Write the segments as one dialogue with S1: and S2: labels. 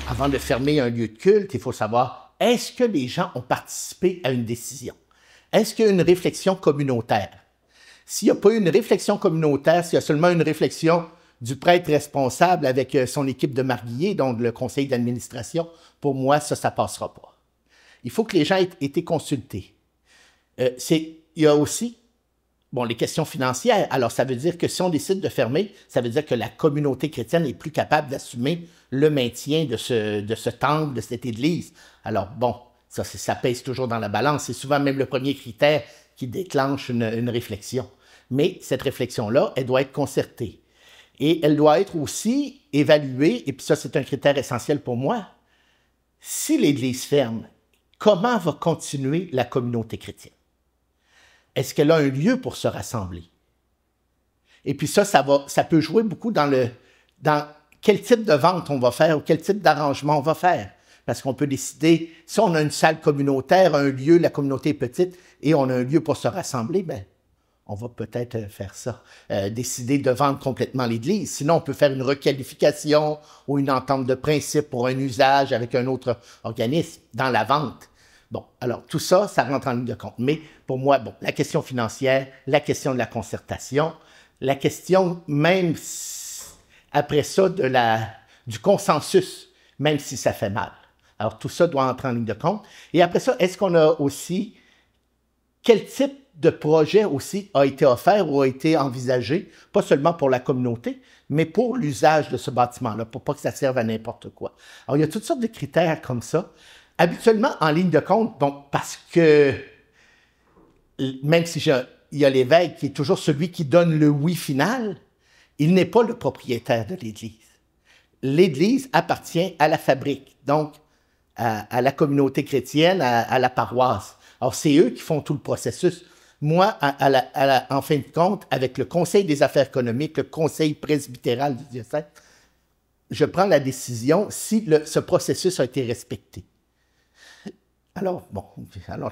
S1: Avant de fermer un lieu de culte, il faut savoir, est-ce que les gens ont participé à une décision? Est-ce qu'il y a une réflexion communautaire? S'il n'y a pas eu une réflexion communautaire, s'il y a seulement une réflexion du prêtre responsable avec son équipe de marguilliers, donc le conseil d'administration, pour moi, ça ne passera pas. Il faut que les gens aient été consultés. Il y a aussi les questions financières. Alors, ça veut dire que si on décide de fermer, ça veut dire que la communauté chrétienne n'est plus capable d'assumer le maintien de ce temple, de cette église. Alors, ça pèse toujours dans la balance. C'est souvent même le premier critère qui déclenche une réflexion. Mais cette réflexion-là, elle doit être concertée. Et elle doit être aussi évaluée, et puis ça, c'est un critère essentiel pour moi. Si l'Église ferme, comment va continuer la communauté chrétienne? Est-ce qu'elle a un lieu pour se rassembler? Et puis ça peut jouer beaucoup dans quel type de vente on va faire ou quel type d'arrangement on va faire. Parce qu'on peut décider, si on a une salle communautaire, un lieu, la communauté est petite, et on a un lieu pour se rassembler, on va peut-être faire ça. Décider de vendre complètement l'Église. Sinon, on peut faire une requalification ou une entente de principe pour un usage avec un autre organisme dans la vente. Alors tout ça, ça rentre en ligne de compte. Mais pour moi, la question financière, la question de la concertation, la question même après ça du consensus, même si ça fait mal. Alors tout ça doit entrer en ligne de compte. Et après ça, est-ce qu'on a aussi quel type de projet aussi a été offert ou a été envisagé, pas seulement pour la communauté, mais pour l'usage de ce bâtiment-là, pour pas que ça serve à n'importe quoi. Alors, il y a toutes sortes de critères comme ça. Habituellement, en ligne de compte, parce que même si il y a l'évêque qui est toujours celui qui donne le oui final, il n'est pas le propriétaire de l'Église. L'Église appartient à la fabrique, donc à la communauté chrétienne, à la paroisse. Alors, c'est eux qui font tout le processus. Moi, en fin de compte, avec le Conseil des affaires économiques, le Conseil presbytéral du diocèse, je prends la décision si ce processus a été respecté. Alors,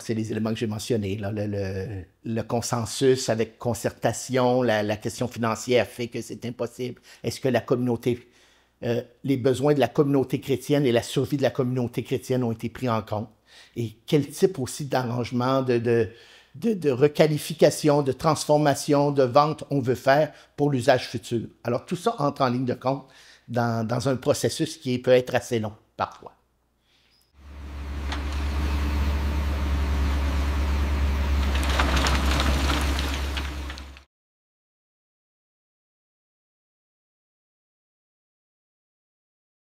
S1: c'est les éléments que j'ai mentionnés. Là, le consensus avec concertation, la question financière fait que c'est impossible. Est-ce que la communauté, les besoins de la communauté chrétienne et la survie de la communauté chrétienne ont été pris en compte? Et quel type aussi d'arrangement, de requalification, de transformation, de vente on veut faire pour l'usage futur? Alors, tout ça entre en ligne de compte dans un processus qui peut être assez long, parfois.